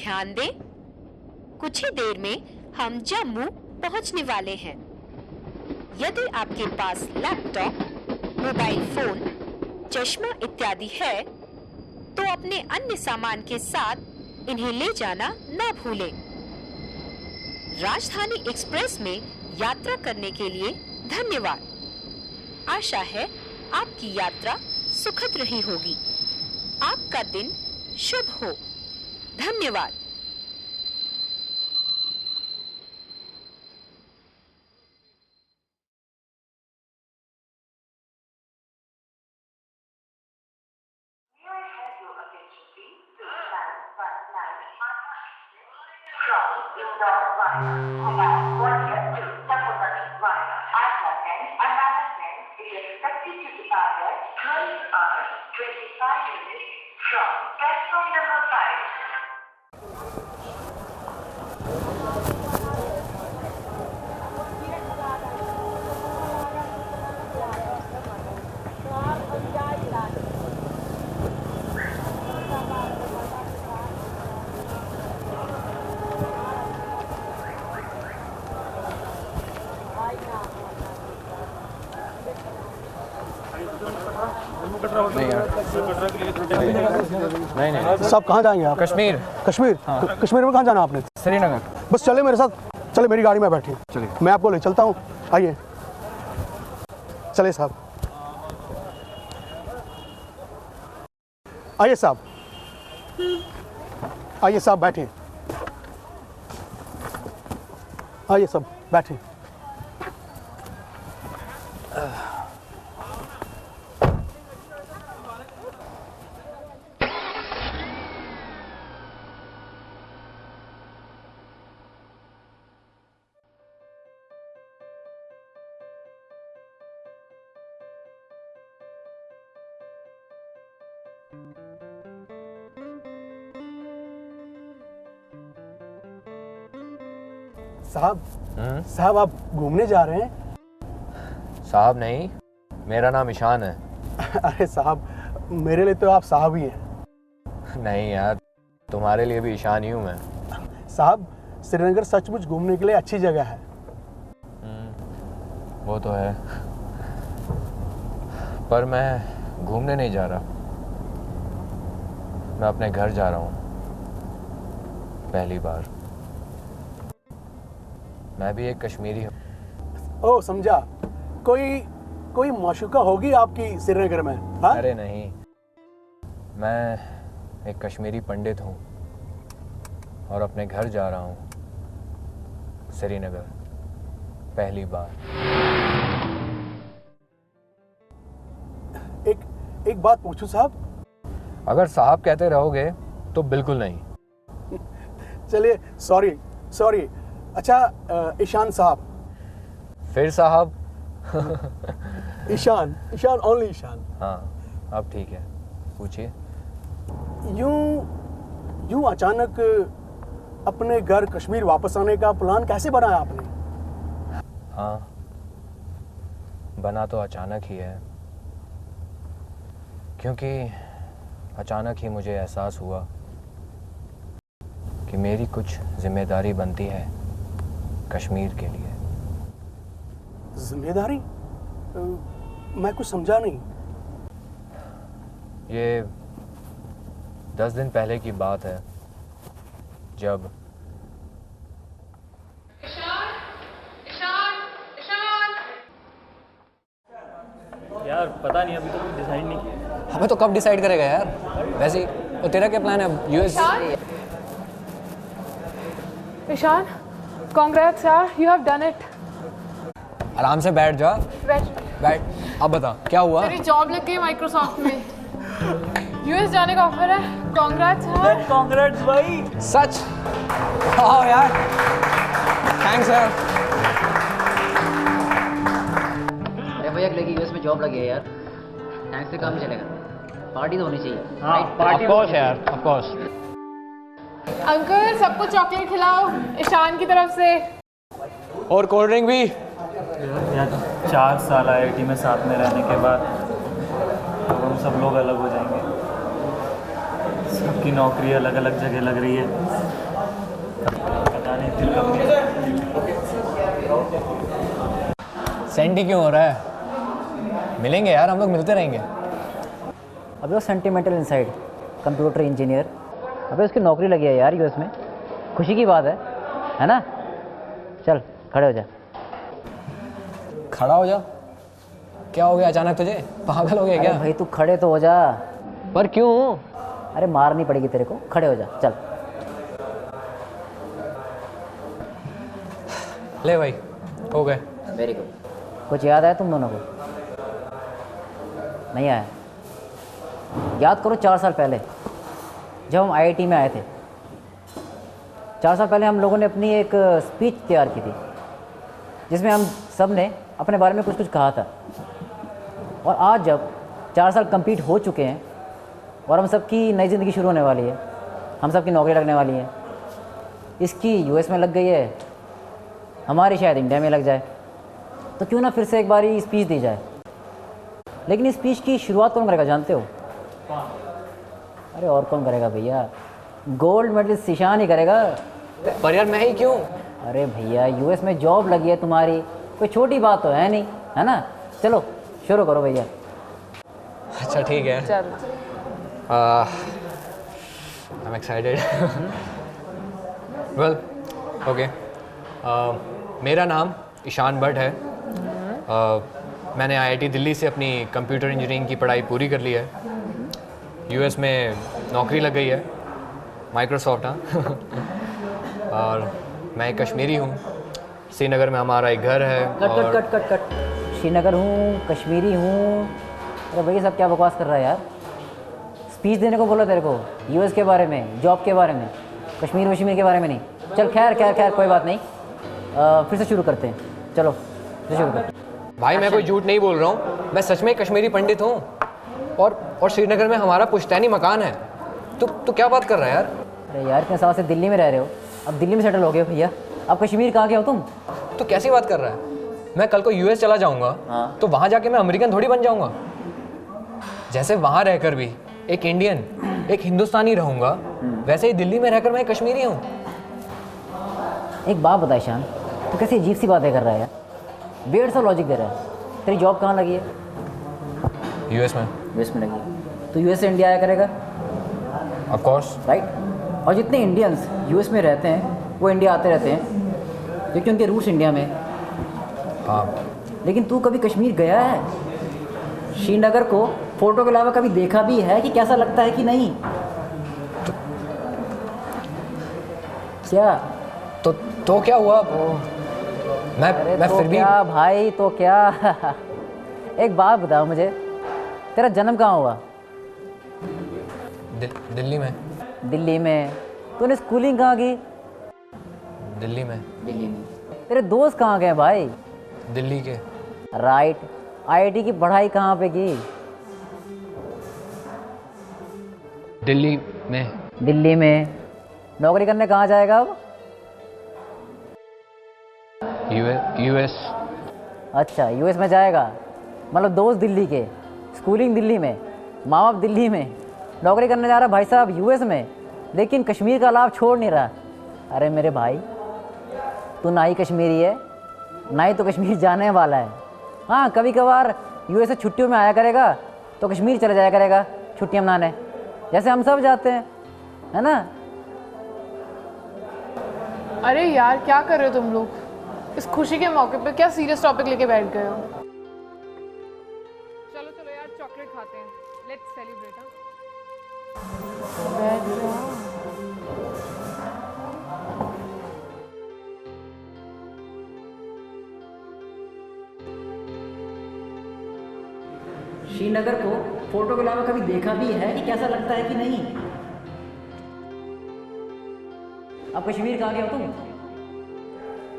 ध्यान दें, कुछ ही देर में हम जम्मू पहुंचने वाले हैं। यदि आपके पास लैपटॉप, मोबाइल फोन, चश्मा इत्यादि है तो अपने अन्य सामान के साथ इन्हें ले जाना न भूलें। राजधानी एक्सप्रेस में यात्रा करने के लिए धन्यवाद। आशा है आपकी यात्रा सुखद रही होगी। आपका दिन शुभ हो। धन्यवाद। नहीं। साहब कहाँ जाएंगे आप? कश्मीर। कश्मीर? हाँ। कश्मीर में कहाँ जाना आपने? श्रीनगर। बस चले मेरे साथ, चले मेरी गाड़ी में बैठिए, चलिए मैं आपको ले चलता हूँ। आइए, चले साहब, आइए साहब, आइए साहब बैठिए, आइए सब बैठिए। साहब, साहब आप घूमने जा रहे हैं? साहब नहीं, मेरा नाम ईशान है। अरे साहब, मेरे लिए तो आप साहब ही हैं। नहीं यार, तुम्हारे लिए भी ईशान ही हूँ मैं। साहब, श्रीनगर सचमुच घूमने के लिए अच्छी जगह है। वो तो है, पर मैं घूमने नहीं जा रहा, मैं अपने घर जा रहा हूँ पहली बार। मैं भी एक कश्मीरी हूँ। ओह समझा, कोई माशूका होगी आपकी श्रीनगर में? हाँ? अरे नहीं, मैं एक कश्मीरी पंडित हूँ और अपने घर जा रहा हूँ श्रीनगर पहली बार। एक बात पूछूं साहब? अगर साहब कहते रहोगे तो बिल्कुल नहीं। चलिए, सॉरी। अच्छा, ईशान साहब। फिर साहब? ईशान, ओनली ईशान। हाँ, अब ठीक है, पूछिए। यूं अचानक अपने घर कश्मीर वापस आने का प्लान कैसे बनाया आपने? हाँ, बना तो अचानक ही है, क्योंकि अचानक ही मुझे एहसास हुआ कि मेरी कुछ जिम्मेदारी बनती है कश्मीर के लिए। जिम्मेदारी? मैं कुछ समझा नहीं। ये 10 दिन पहले की बात है, जब यार पता नहीं, अभी तो कुछ डिसाइड नहीं किया। हमें तो कब डिसाइड करेगा यार? वैसे ही, और तेरा क्या प्लान है? यूएस? ईशान, कांग्रेट्स यार, यू हैव डन इट। आराम से बैठ जा। बैठ। अब बता क्या हुआ? मेरी जॉब लग गई माइक्रोसॉफ्ट में। यूएस जाने का ऑफर है। कांग्रेट्स यार। कांग्रेट्स भाई। सच? वाह यार, थैंक्स यार। अरे भैया, लगी यूएस में जॉब लगी है यार, थैंक्स से काम चलेगा। पार्टी तो होनी चाहिए। हाँ, पार्टी ऑफ कोर्स यार, ऑफ कोर्स। अंकल, सबको चॉकलेट खिलाओ ईशान की तरफ से। और कोल्ड ड्रिंक भी। यार 4 साल आईआईटी में साथ में रहने के बाद अब हम सब लोग अलग हो जाएंगे। सबकी नौकरी अलग अलग जगह लग रही है, पता नहीं दिल कब सेंटी क्यों हो रहा है? मिलेंगे यार, हम लोग मिलते रहेंगे। अबे वो सेंटिमेंटल इनसाइड कंप्यूटर इंजीनियर, अबे उसकी नौकरी लगी है यार यूएस में, खुशी की बात है ना? चल खड़े हो जा। खड़ा हो जा? क्या हो गया अचानक तुझे? पागल हो गया अरे क्या? भाई तू खड़े तो हो जा। पर क्यों? अरे मारनी पड़ेगी तेरे को, खड़े हो जा चल। ले भाई, हो गए। Very good. कुछ याद आया तुम दोनों को? नहीं आया? याद करो 4 साल पहले जब हम आईआईटी में आए थे। 4 साल पहले हम लोगों ने अपनी एक स्पीच तैयार की थी जिसमें हम सब ने अपने बारे में कुछ कुछ कहा था। और आज जब 4 साल कंप्लीट हो चुके हैं और हम सब की नई ज़िंदगी शुरू होने वाली है, हम सब की नौकरी लगने वाली है, इसकी यूएस में लग गई है, हमारी शायद इंडिया में लग जाए, तो क्यों ना फिर से एक बारी स्पीच दी जाए। लेकिन इस स्पीच की शुरुआत कौन करेगा जानते हो? अरे और कौन करेगा भैया? गोल्ड मेडलिस्ट ईशान ही करेगा। पर यार मैं ही क्यों? अरे भैया यूएस में जॉब लगी है तुम्हारी, कोई छोटी बात तो है नहीं, है ना? चलो शुरू करो भैया। अच्छा ठीक है। चल I am excited. Well okay, मेरा नाम ईशान भट्ट है। मैंने आईआईटी दिल्ली से अपनी कंप्यूटर इंजीनियरिंग की पढ़ाई पूरी कर ली है। यूएस में नौकरी लग गई है, माइक्रोसॉफ्ट। हाँ। और मैं एक कश्मीरी हूँ। श्रीनगर में हमारा एक घर है। Cut cut cut cut cut. Srinagar हूँ, कश्मीरी हूँ। अरे भैया सब क्या बकवास कर रहा है यार? स्पीच देने को बोला तेरे को यूएस के बारे में, जॉब के बारे में, कश्मीर वश्मीर के बारे में नहीं। चल खैर खैर खैर कोई बात नहीं, फिर से शुरू करते हैं। चलो फिर शुरू करते हैं। भाई मैं कोई झूठ नहीं बोल रहा हूँ, मैं सच में कश्मीरी पंडित हूँ। और श्रीनगर में हमारा पुश्तैनी मकान है। तू क्या बात कर रहा है यार? अरे यार इतने साल से दिल्ली में रह रहे हो, अब दिल्ली में सेटल हो गए हो भैया, अब कश्मीर कहाँ के हो तुम? तो कैसी बात कर रहा है? मैं कल को यूएस चला जाऊंगा। हाँ। तो वहां जाके मैं अमेरिकन थोड़ी बन जाऊंगा। जैसे वहां रहकर भी एक इंडियन, एक हिंदुस्तानी रहूंगा, वैसे ही दिल्ली में रहकर मैं कश्मीरी हूँ। एक बात बता ईशान, तो कैसी अजीब सी बातें कर रहा है यार, वेird सा लॉजिक दे रहा है। तेरी जॉब कहाँ लगी है? यूएस में। यूएस में लगी है, तो यूएस से इंडिया आया करेगा, ऑफ कोर्स। राइट? और जितने इंडियंस यूएस में रहते हैं वो इंडिया आते रहते हैं क्योंकि उनके रूट्स इंडिया में। हाँ। लेकिन तू कभी कश्मीर गया है? श्रीनगर को फोटो के अलावा कभी देखा भी है कि कैसा लगता है कि नहीं? क्या? तो क्या हुआ? अरे मैं तो फिर भी। क्या भाई, तो क्या? एक बात बताओ मुझे, तेरा जन्म कहाँ हुआ? दिल्ली में। दिल्ली में? तूने स्कूलिंग कहाँ की? दिल्ली में। दिल्ली में। तेरे दोस्त कहाँ गए भाई? दिल्ली के। राइट। आईआईटी की पढ़ाई कहाँ पे की? दिल्ली में। दिल्ली में। नौकरी करने कहाँ जाएगा अब? यूएस। अच्छा यूएस में जाएगा, मतलब दोस्त दिल्ली के, स्कूलिंग दिल्ली में, माँ बाप दिल्ली में, नौकरी करने जा रहा भाई साहब यूएस में, लेकिन कश्मीर का लाभ छोड़ नहीं रहा। अरे मेरे भाई, तू ना ही कश्मीरी है, ना ही तो कश्मीर जाने वाला है। हाँ कभी कभार यूएस से छुट्टियों में आया करेगा तो कश्मीर चला जाया करेगा छुट्टियाँ मनाने, जैसे हम सब जाते हैं, है ना? अरे यार क्या कर रहे हो तुम लोग? इस खुशी के मौके पे क्या सीरियस टॉपिक लेके बैठ गए हो? चलो चलो यार चॉकलेट खाते हैं, लेट्स सेलिब्रेट। बैठ जाओ। श्रीनगर को फोटो के अलावा कभी देखा भी है कि कैसा लगता है कि नहीं? अब कश्मीर कहाँ गए हो तुम?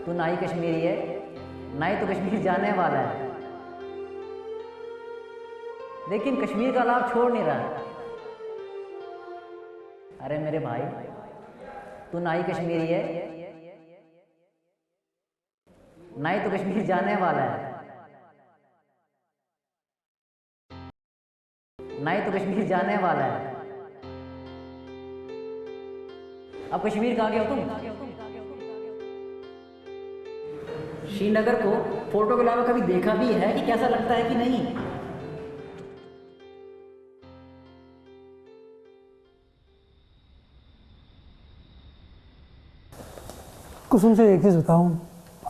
तू ना ही कश्मीरी है, ना ही तो कश्मीर जाने वाला है, लेकिन कश्मीर का लाभ छोड़ नहीं रहा। अरे मेरे भाई, तू ना ही कश्मीरी है, ना ही तो कश्मीर जाने वाला है, ना ही तो कश्मीर जाने वाला है, अब कश्मीर कहाँ गए हो तुम? श्रीनगर को फोटो के अलावा कभी देखा भी है कि कैसा लगता है कि नहीं? कुसुम से एक चीज बताऊं,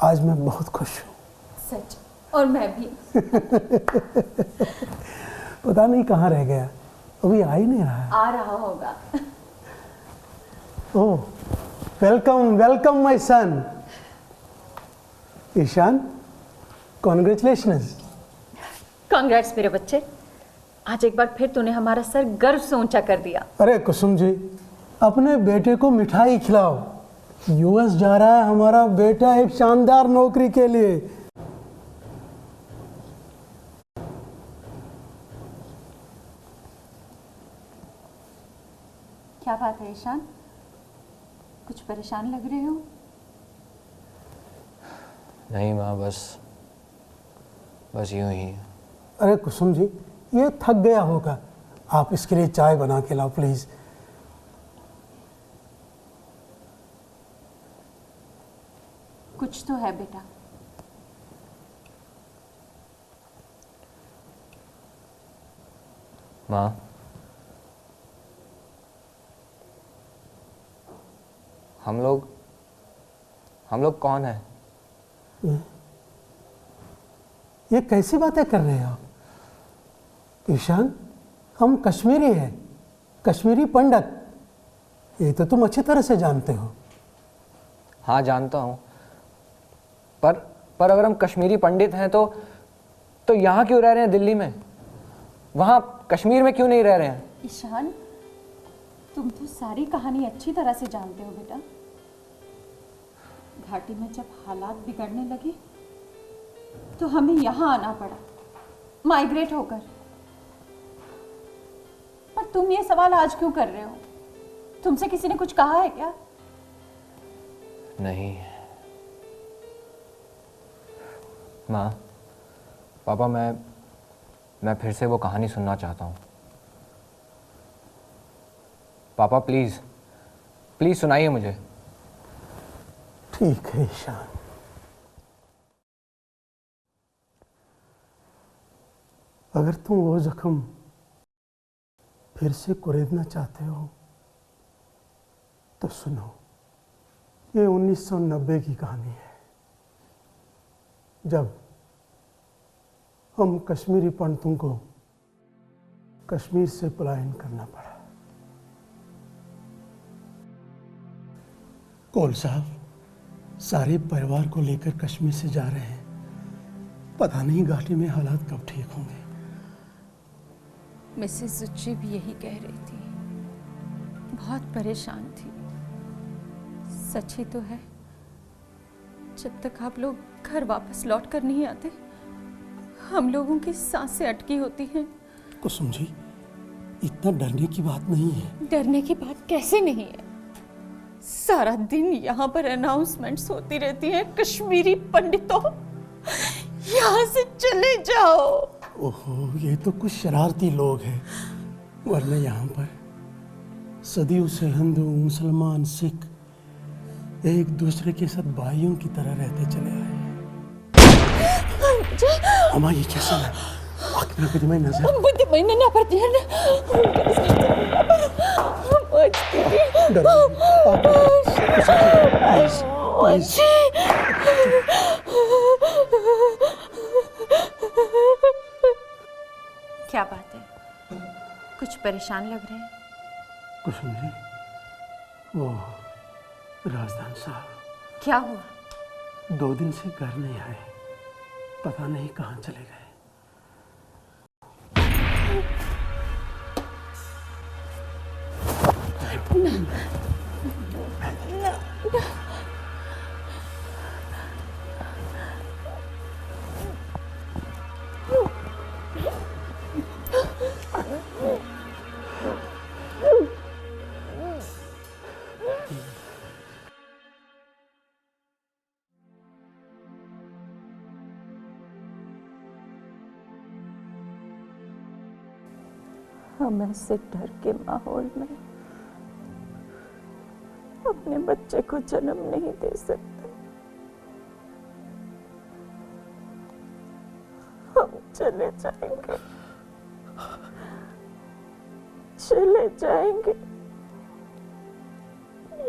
आज मैं बहुत खुश हूँ। सच, और मैं भी। पता नहीं कहाँ रह गया, अभी आ ही नहीं रहा है। आ रहा होगा। Oh, welcome welcome my son. Ishan, congratulations. Congrats मेरे बच्चे, आज एक बार फिर तूने हमारा सर गर्व से ऊंचा कर दिया। अरे कुसुम जी, अपने बेटे को मिठाई खिलाओ। यूएस जा रहा है हमारा बेटा एक शानदार नौकरी के लिए। क्या बात है ईशान, कुछ परेशान लग रहे हो? नहीं माँ, बस यूं ही। अरे कुसुम जी, ये थक गया होगा, आप इसके लिए चाय बना के लाओ प्लीज। कुछ तो है बेटा। माँ, हम लोग कौन हैं? ये कैसी बातें कर रहे हो आप? ईशान, हम कश्मीरी हैं, कश्मीरी पंडित। ये तो तुम अच्छी तरह से जानते हो। हाँ जानता हूँ, पर अगर हम कश्मीरी पंडित हैं तो यहाँ क्यों रह रहे हैं दिल्ली में? वहाँ कश्मीर में क्यों नहीं रह रहे हैं? ईशान, तुम तो सारी कहानी अच्छी तरह से जानते हो बेटा। घाटी में जब हालात बिगड़ने लगे तो हमें यहाँ आना पड़ा, माइग्रेट होकर। पर तुम ये सवाल आज क्यों कर रहे हो? तुमसे किसी ने कुछ कहा है क्या? नहीं माँ, पापा, मैं फिर से वो कहानी सुनना चाहता हूँ। पापा प्लीज सुनाइए मुझे। ठीक है ईशान। अगर तुम वो जख्म फिर से कुरेदना चाहते हो तो सुनो, ये 1990 की कहानी है, जब हम कश्मीरी पंडितों को कश्मीर से पलायन करना पड़ा। कौल साहब सारे परिवार को लेकर कश्मीर से जा रहे हैं। पता नहीं घाटी में हालात कब ठीक होंगे। मिसेस जुच्ची भी यही कह रही थी, बहुत परेशान थी। सच ही तो है, जब तक आप लोग घर वापस लौट कर नहीं आते, हम लोगों की सांसें अटकी होती हैं। कुसुम जी, इतना डरने की बात नहीं है। डरने की बात कैसे नहीं है? सारा दिन यहाँ पर अनाउंसमेंट्स होती रहती हैं, कश्मीरी पंडितों यहाँ से चले जाओ। ओहो, ये तो कुछ शरारती लोग हैं, वरना यहाँ पर सदियों से हिंदू, मुसलमान, सिख एक दूसरे के साथ भाइयों की तरह रहते चले आए हैं। अम्मा, ये कैसा है? आखिर बुद्धिमाई नजर, बुद्धिमाई ना पड़ती क्या बात है, कुछ परेशान लग रहे हैं? कुसुम जी, वो राजदान साहब क्या हुआ? 2 दिन से घर नहीं आए, पता नहीं कहाँ चले गए। हम ऐसे डर के माहौल में अपने बच्चे को जन्म नहीं दे सकते। हम चले जाएंगे, चले जाएंगे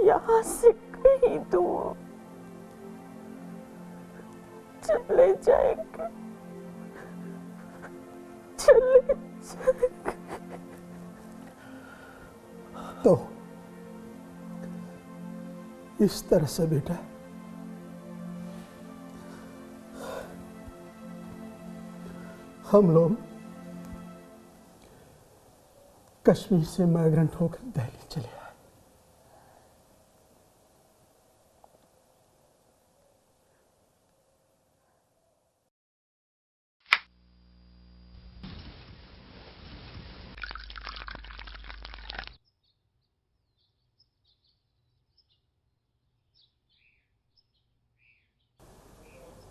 यहाँ से कहीं दूर, चले जाएंगे, चले जाएंगे। तो इस तरह से बेटा हम लोग कश्मीर से माइग्रेंट होकर दिल्ली चले आए।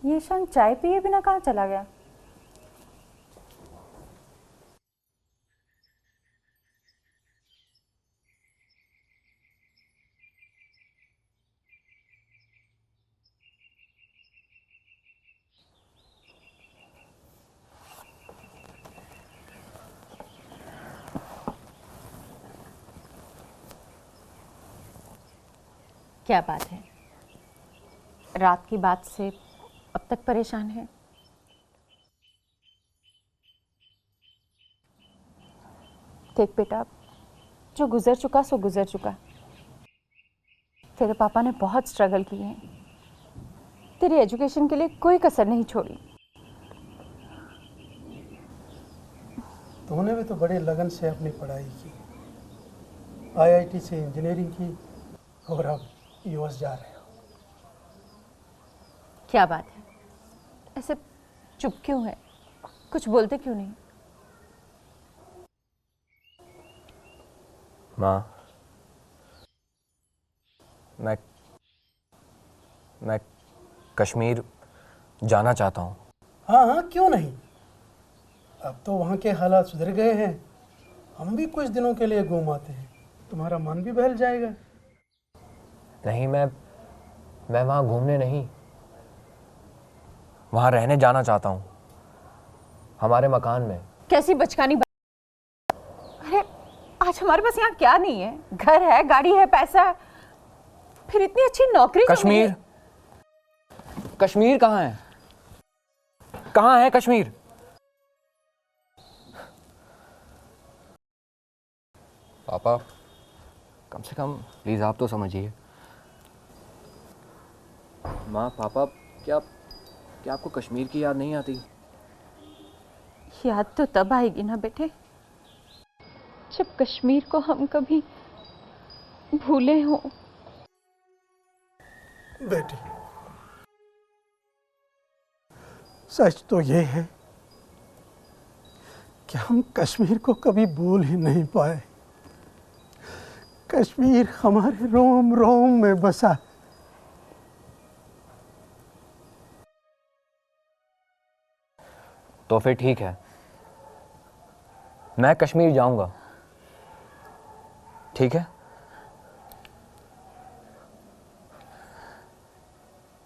ये ईशान चाय पिए बिना कहाँ चला गया? क्या बात है? रात की बात से अब तक परेशान है? देख बेटा, जो गुजर चुका सो गुजर चुका। तेरे पापा ने बहुत स्ट्रगल किए हैं, तेरी एजुकेशन के लिए कोई कसर नहीं छोड़ी। तूने भी तो बड़े लगन से अपनी पढ़ाई की, आईआईटी से इंजीनियरिंग की और अब यूएस जा रहे हो। क्या बात है, ऐसे चुप क्यों है? कुछ बोलते क्यों नहीं? माँ, मैं कश्मीर जाना चाहता हूँ। हाँ हाँ, क्यों नहीं। अब तो वहाँ के हालात सुधर गए हैं, हम भी कुछ दिनों के लिए घूम आते हैं, तुम्हारा मन भी बहल जाएगा। नहीं, मैं वहाँ घूमने नहीं, वहाँ रहने जाना चाहता हूँ, हमारे मकान में। कैसी बचकानी बात। अरे आज हमारे पास यहाँ क्या नहीं है? घर है, गाड़ी है, पैसा है, फिर इतनी अच्छी नौकरी। कश्मीर, कश्मीर कहाँ है? कहाँ है कश्मीर? पापा, कम से कम प्लीज आप तो समझिए। माँ, पापा, क्या आपको कश्मीर की याद नहीं आती? याद तो तब आएगी ना बेटे, जब कश्मीर को हम कभी भूले हों। बेटी, सच तो ये है कि हम कश्मीर को कभी भूल ही नहीं पाए। कश्मीर हमारे रोम रोम में बसा। तो फिर ठीक है, मैं कश्मीर जाऊंगा, ठीक है?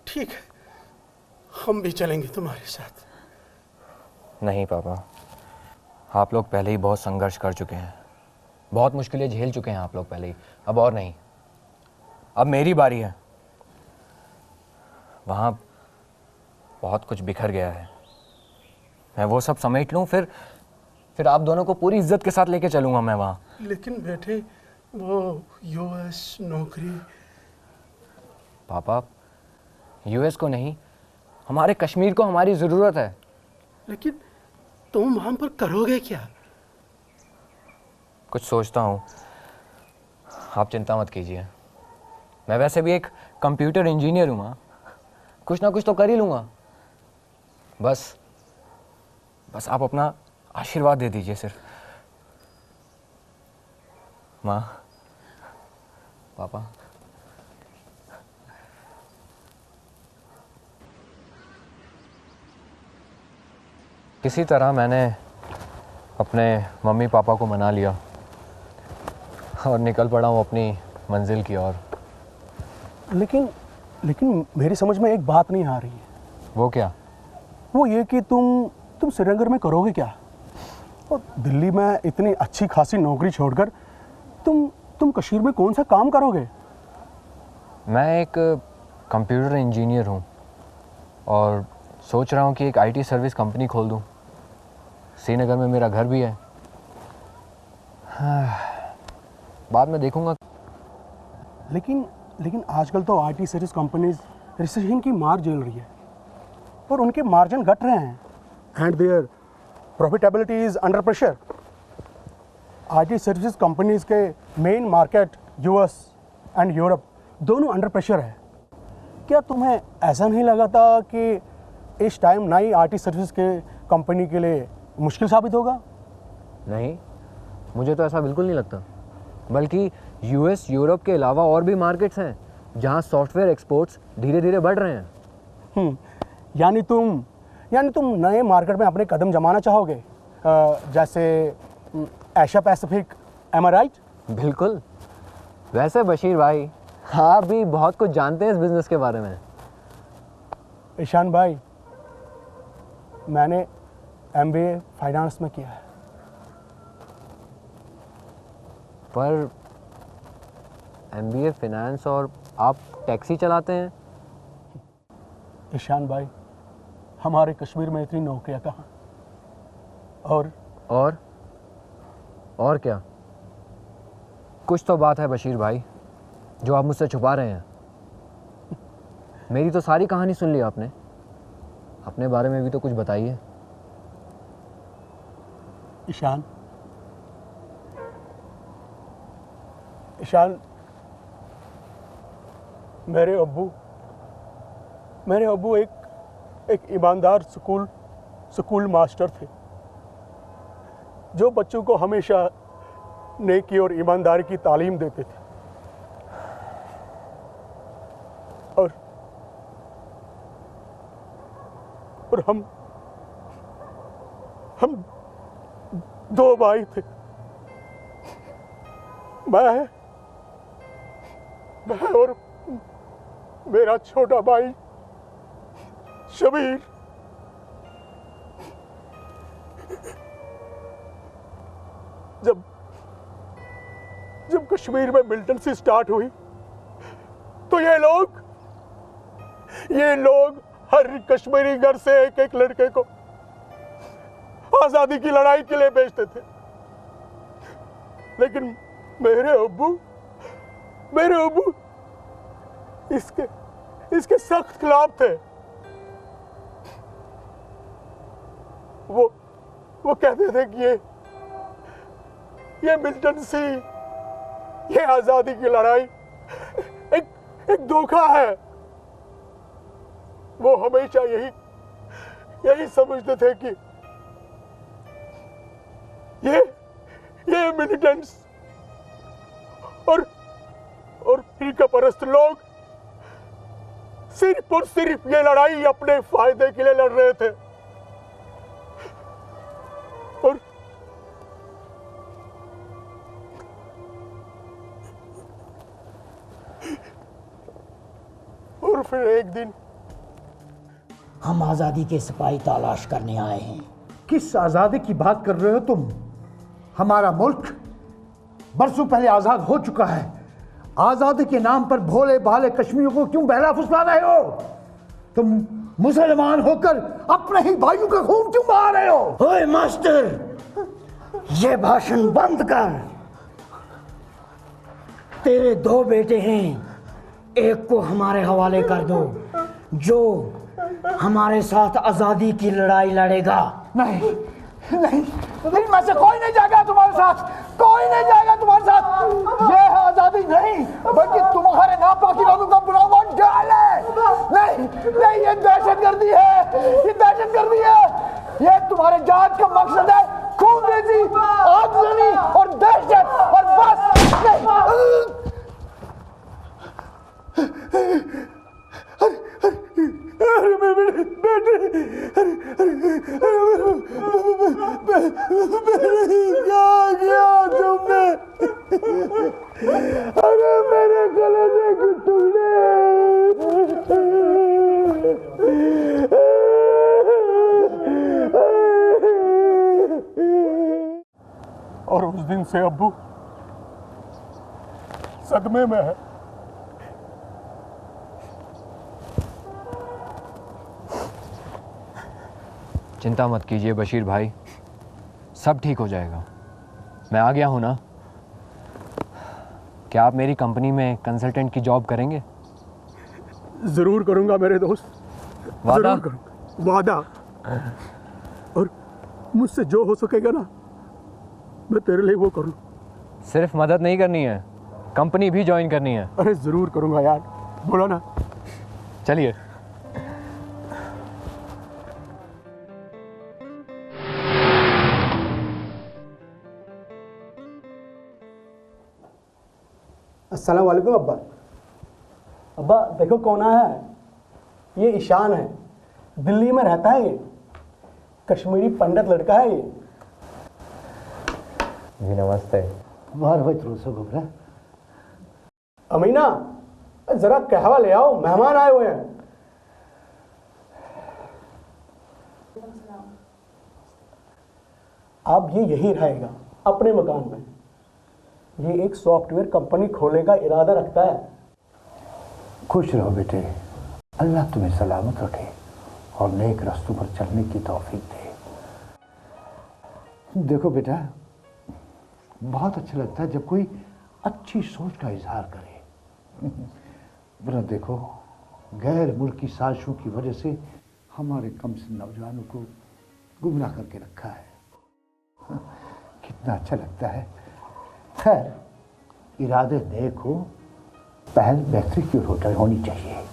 ठीक है, हम भी चलेंगे तुम्हारे साथ। नहीं पापा, आप लोग पहले ही बहुत संघर्ष कर चुके हैं, बहुत मुश्किलें झेल चुके हैं आप लोग पहले ही, अब और नहीं। अब मेरी बारी है। वहाँ बहुत कुछ बिखर गया है, मैं वो सब समेट लूँ, फिर आप दोनों को पूरी इज्जत के साथ लेके चलूँगा मैं वहाँ। लेकिन बेटे, वो यूएस नौकरी। पापा, यूएस को नहीं, हमारे कश्मीर को हमारी ज़रूरत है। लेकिन तुम वहाँ पर करोगे क्या? कुछ सोचता हूँ, आप चिंता मत कीजिए। मैं वैसे भी एक कंप्यूटर इंजीनियर हूँ माँ, कुछ ना कुछ तो कर ही लूँगा। बस आप अपना आशीर्वाद दे दीजिए सिर्फ। माँ, पापा। किसी तरह मैंने अपने मम्मी पापा को मना लिया और निकल पड़ा हूँ अपनी मंजिल की ओर। लेकिन लेकिन मेरी समझ में एक बात नहीं आ रही है। वो क्या? वो ये कि तुम श्रीनगर में करोगे क्या, और दिल्ली में इतनी अच्छी खासी नौकरी छोड़कर तुम कश्मीर में कौन सा काम करोगे? मैं एक कंप्यूटर इंजीनियर हूँ और सोच रहा हूँ कि एक आईटी सर्विस कंपनी खोल दूँ। श्रीनगर में मेरा घर भी है। बाद में देखूँगा। लेकिन आजकल तो आईटी सर्विस कंपनीज रिसेशन की मार झेल रही है और उनके मार्जिन घट रहे हैं and their profitability is under pressure. IT service companies के main market US and Europe दोनों अंडर प्रेशर है। क्या तुम्हें ऐसा नहीं लगा था कि इस टाइम नई आईटी सर्विस के कंपनी के लिए मुश्किल साबित होगा? नहीं, मुझे तो ऐसा बिल्कुल नहीं लगता। बल्कि यूएस यूरोप के अलावा और भी मार्केट्स हैं जहां सॉफ्टवेयर एक्सपोर्ट्स धीरे धीरे बढ़ रहे हैं। यानी तुम नए मार्केट में अपने कदम जमाना चाहोगे, जैसे एशिया पैसिफिक, एम आई राइट? बिल्कुल। वैसे बशीर भाई, आप भी बहुत कुछ जानते हैं इस बिजनेस के बारे में। ईशान भाई, मैंने एमबीए फाइनेंस में किया है। पर एमबीए फाइनेंस और आप टैक्सी चलाते हैं? ईशान भाई, हमारे कश्मीर में इतनी नौकरियां कहाँ? और क्या? कुछ तो बात है बशीर भाई जो आप मुझसे छुपा रहे हैं। मेरी तो सारी कहानी सुन ली आपने, अपने बारे में भी तो कुछ बताइए। ईशान, मेरे अब्बू एक ईमानदार स्कूल मास्टर थे जो बच्चों को हमेशा नेकी और ईमानदारी की तालीम देते थे। और हम दो भाई थे, मैं और मेरा छोटा भाई शबीर। जब कश्मीर में मिलिटेंसी स्टार्ट हुई तो ये लोग हर कश्मीरी घर से एक एक लड़के को आजादी की लड़ाई के लिए भेजते थे। लेकिन मेरे अब्बू इसके सख्त खिलाफ थे। वो कहते थे कि ये मिलिटेंसी, ये आजादी की लड़ाई एक धोखा है। वो हमेशा यही समझते थे कि ये मिलिटेंट्स और फिरका परस्त लोग सिर्फ और सिर्फ ये लड़ाई अपने फायदे के लिए लड़ रहे थे। और फिर एक दिन हम आज़ादी के सिपाही तलाश करने आए हैं। किस आज़ादी की बात कर रहे हो तुम? हमारा मुल्क बरसों पहले आज़ाद हो चुका है। आज़ादी के नाम पर भोले भाले कश्मीरियों को क्यों बहला फुसला रहे हो? तुम मुसलमान होकर अपने ही भाइयों का खून क्यों बहा रहे हो? ओए मास्टर, ये भाषण बंद कर। तेरे दो बेटे हैं, एक को हमारे हवाले कर दो जो हमारे साथ आज़ादी की लड़ाई लड़ेगा। नहीं, मैं से कोई नहीं जाएगा तुम्हारे साथ, कोई नहीं जाएगा तुम्हारे साथ। ये है आज़ादी नहीं, बल्कि तुम्हारे नापाकी लोगों का बुरा वोट डाल है। नहीं, ये दहशतगर्दी है, ये तुम्हारे जात का मकसद है खूनरेज़ी, आगजनी और दहशत, और बस। अरे मेरे बेटे, क्या किया तुमने? अरे मेरे कलेजे के टुकड़े। से अब्बू सदमे में है। चिंता मत कीजिए बशीर भाई, सब ठीक हो जाएगा। मैं आ गया हूं ना। क्या आप मेरी कंपनी में कंसल्टेंट की जॉब करेंगे? जरूर करूंगा मेरे दोस्त, वादा? जरूर करूंगा, वादा। और मुझसे जो हो सकेगा ना, मैं तेरे लिए वो करूँ। सिर्फ मदद नहीं करनी है, कंपनी भी ज्वाइन करनी है। अरे जरूर करूंगा यार, बोलो ना। चलिए। अस्सलाम वालेकुम अब्बा। अब्बा देखो कौन आया है। ये ईशान है, दिल्ली में रहता है। ये कश्मीरी पंडित लड़का है ये। जी नमस्ते। बाहर भाई थोड़ा सा घबरा। अमीना जरा कहवा ले आओ, मेहमान आए हुए हैं। अब ये यही रहेगा अपने मकान में। ये एक सॉफ्टवेयर कंपनी खोलने का इरादा रखता है। खुश रहो बेटे, अल्लाह तुम्हें सलामत रखे और नेक रास्तों पर चलने की तौफीक दे। देखो बेटा, बहुत अच्छा लगता है जब कोई अच्छी सोच का इजहार करे। वरना देखो, गैर मुल्की साजिशों की वजह से हमारे कम से नौजवानों को गुमराह करके रखा है। कितना अच्छा लगता है। खैर, इरादे नेक हो, पहल बेहतरी की ओर होनी चाहिए।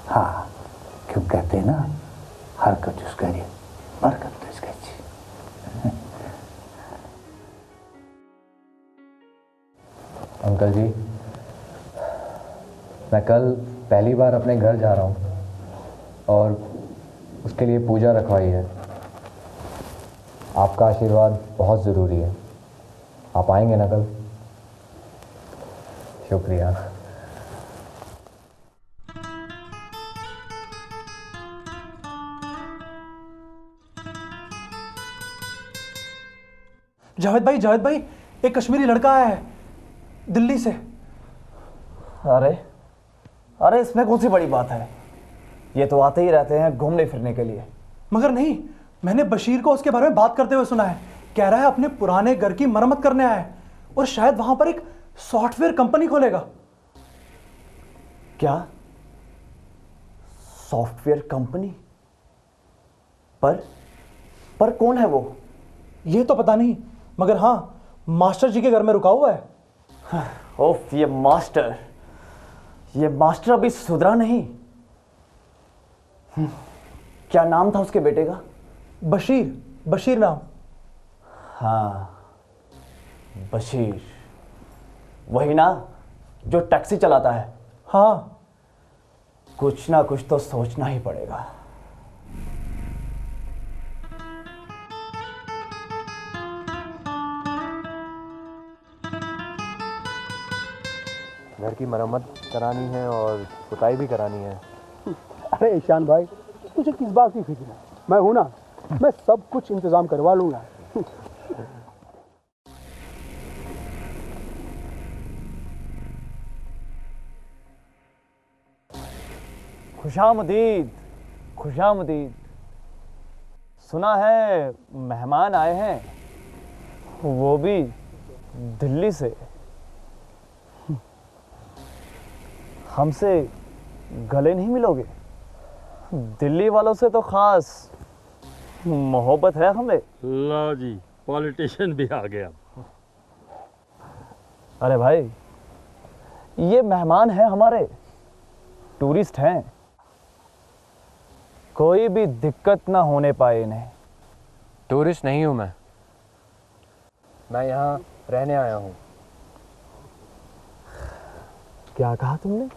हाँ, क्यों कहते हैं ना, हरकत उसका बरकत उसका। अंकल जी, मैं कल पहली बार अपने घर जा रहा हूँ और उसके लिए पूजा रखवाई है। आपका आशीर्वाद बहुत ज़रूरी है। आप आएंगे ना कल? शुक्रिया। जावेद भाई, एक कश्मीरी लड़का आया है दिल्ली से। अरे इसमें कौन सी बड़ी बात है? ये तो आते ही रहते हैं घूमने फिरने के लिए। मगर नहीं, मैंने बशीर को उसके बारे में बात करते हुए सुना है। कह रहा है अपने पुराने घर की मरम्मत करने आया है और शायद वहां पर एक सॉफ्टवेयर कंपनी खोलेगा। क्या? Software company? पर कौन है वो? ये तो पता नहीं, मगर हाँ, मास्टर जी के घर में रुका हुआ है। ओफ, ये मास्टर अभी सुधरा नहीं। क्या नाम था उसके बेटे का? बशीर नाम। हाँ, बशीर, वही ना जो टैक्सी चलाता है। हाँ, कुछ ना कुछ तो सोचना ही पड़ेगा। घर की मरम्मत करानी है और पुताई भी करानी है। अरे ईशान भाई, तुझे किस बात की फिक्र है? मैं हूं ना, मैं सब कुछ इंतजाम करवा लूंगा। खुशामदीद। सुना है मेहमान आए हैं, वो भी दिल्ली से। हमसे गले नहीं मिलोगे? दिल्ली वालों से तो खास मोहब्बत है हमें। लो जी, पॉलिटिशियन भी आ गया। अरे भाई, ये मेहमान हैं हमारे, टूरिस्ट हैं। कोई भी दिक्कत ना होने पाए इन्हें। टूरिस्ट नहीं हूँ मैं यहाँ रहने आया हूँ। क्या कहा तुमने?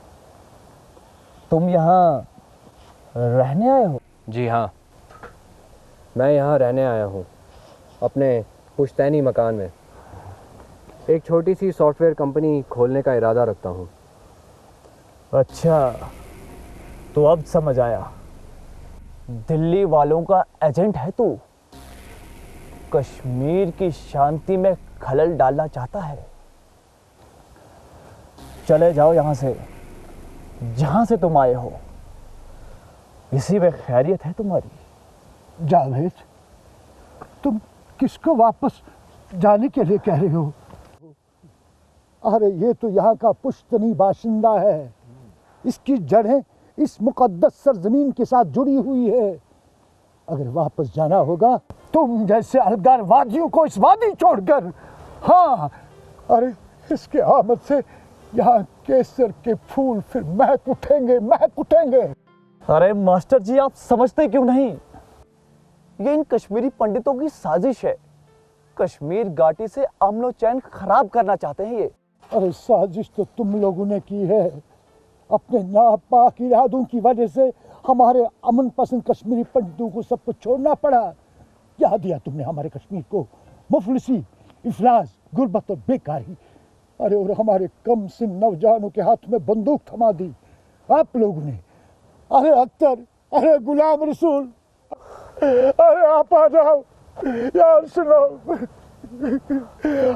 तुम यहाँ रहने आए हो? जी हाँ, मैं यहाँ रहने आया हूँ अपने पुश्तैनी मकान में। एक छोटी सी सॉफ्टवेयर कंपनी खोलने का इरादा रखता हूँ। अच्छा, तो अब समझ आया। दिल्ली वालों का एजेंट है तू। कश्मीर की शांति में खलल डालना चाहता है। चले जाओ यहाँ से, जहाँ से तुम आए हो। इसी में खैरियत है तुम्हारी। जावेद, तुम किसको वापस जाने के लिए कह रहे हो? अरे ये तो यहाँ का पुश्तनी बाशिंदा है। इसकी जड़ें इस मुकद्दस सरजमीन के साथ जुड़ी हुई है। अगर वापस जाना होगा तुम जैसे अलगार वादियों को इस वादी छोड़कर। हाँ, अरे इसके आमद से यहाँ केसर के फूल फिर महक उठेंगे, महक उठेंगे। अरे मास्टर जी, आप समझते क्यों नहीं? ये इन कश्मीरी पंडितों की साजिश है। कश्मीर घाटी से अमन चैन खराब करना चाहते हैं ये। अरे साजिश तो तुम लोगों ने की है। अपने नापाक इरादों की वजह से हमारे अमन पसंद कश्मीरी पंडितों को सब कुछ छोड़ना पड़ा। क्या दिया तुमने हमारे कश्मीर को? मुफलिसी, इफलास, गुर्बत और बेकारी। अरे और हमारे कम सिन नौजवानों के हाथ में बंदूक थमा दी आप लोगों ने। अरे अख्तर, अरे गुलाम रसूल, अरे आप आ जाओ यार, सुनो।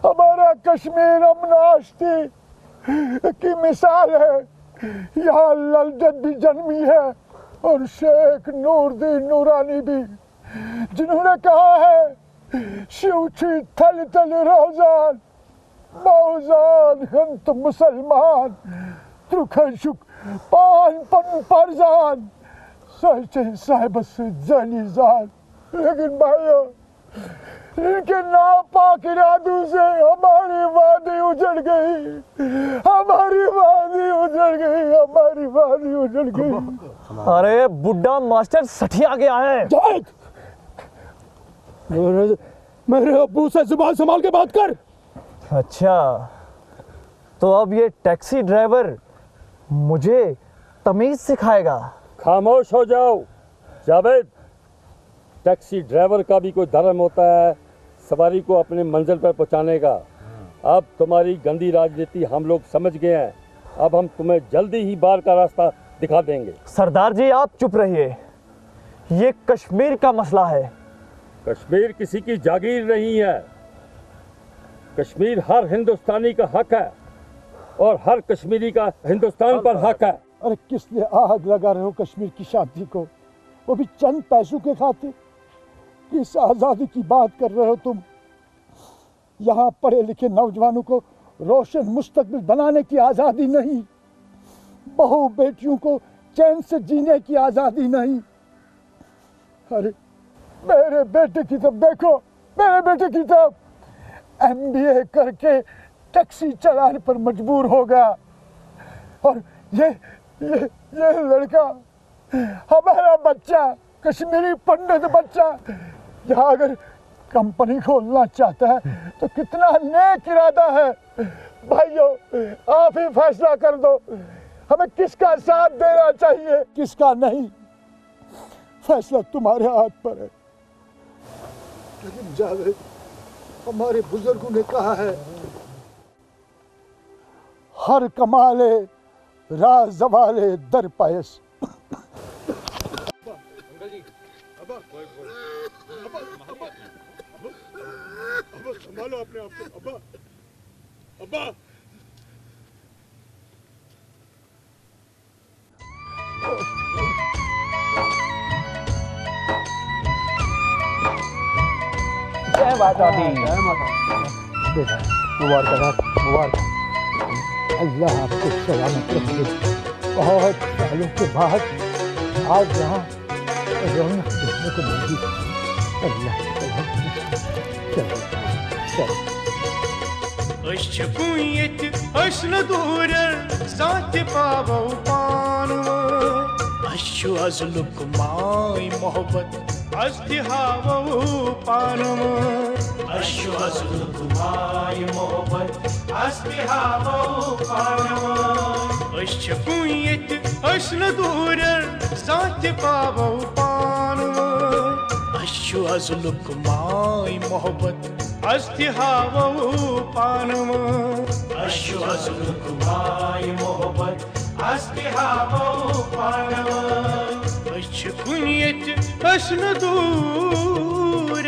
हमारा कश्मीर अमन आश्ती की मिसाल है। यहाँ ललजत भी जन्मी है और शेख नूरदीन नूरानी भी, जिन्होंने कहा है शिवची थल थल रोजान मौजान हम तो मुसलमान त्रुखशुक पान पन परजान सचे साहिब से जलीजान। लेकिन भाइयों, इनके नापाक इरादों से हमारी वादी उजड़ गई, हमारी वादी उजड़ गई, हमारी वादी उजड़ गई। अरे बुड्ढा मास्टर सठिया गया है। मेरे अब्बू से जुबान संभाल के बात कर। अच्छा, तो अब ये टैक्सी ड्राइवर मुझे तमीज सिखाएगा? खामोश हो जाओ जावेद। टैक्सी ड्राइवर का भी कोई धर्म होता है सवारी को अपने मंजिल पर पहुंचाने का। अब तुम्हारी गंदी राजनीति हम लोग समझ गए हैं। अब हम तुम्हें जल्दी ही बाहर का रास्ता दिखा देंगे। सरदार जी, आप चुप रहिए। ये कश्मीर का मसला है। कश्मीर किसी की जागीर नहीं है। कश्मीर हर हिंदुस्तानी का हक है और हर कश्मीरी का हिंदुस्तान पर हक है। अरे किस लिए आग लगा रहे हो कश्मीर की शांति को, वो भी चंद पैसों के खातिर? किस आज़ादी की बात कर रहे हो तुम? यहाँ पढ़े लिखे नौजवानों को रोशन मुस्तकबिल बनाने की आज़ादी नहीं, बहू बेटियों को चैन से जीने की आज़ादी नहीं। अरे मेरे बेटे की तरफ देखो, मेरे बेटे की तरफ। MBA करके टैक्सी चलाने पर मजबूर हो गया और ये लड़का, हमारा बच्चा, कश्मीरी पंडित बच्चा, यहाँ अगर कंपनी खोलना चाहता है तो कितना नेक इरादा है। भाइयों, आप ही फैसला कर दो, हमें किसका साथ देना चाहिए, किसका नहीं। फैसला तुम्हारे हाथ पर है। लेकिन जावेद, हमारे बुजुर्गों ने कहा है, हर कमाले राज जवाले दर पायस। संभालो अपने आप को। अब्बा, अब्बा। जय माता दी। जय माता। मुबारक, मुबारक। अल्लाह आपको सलामत रखे। बहुत सालों के बाद आज यहाँ रौनक देखने को मिली। अल्लाह अश्न दूर साथ पावो पानो अश्व अजलुक माय मोहब्बत अस्तिहावो पानो अश्व अजलुक माय मोहब्बत अस्तिहावो पानो अश्न दूर साथ पावो पानो अश्व अजलुक माय मोहब्बत अस्तिहावो पानम अश्व अजलुक माय मोहब्बत अस्तिहावो पानम अश्व कुनियत अश्न दूर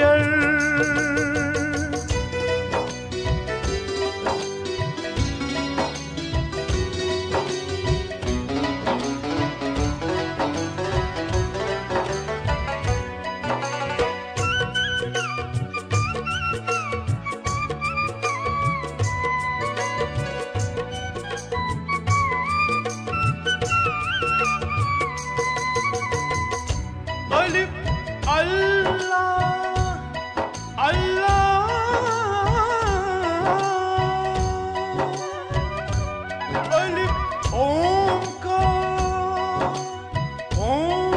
अल्लाह अल्लाह अलिफ ओमकार ओम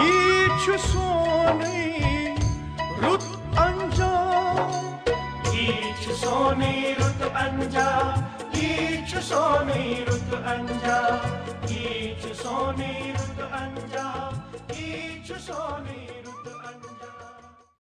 ये छु सोने रुत अंजाम ये छु सोने रुत अंजाम ये छु सोने रुत अंजाम ये छु सोने रुत अंजाम ये छु सोने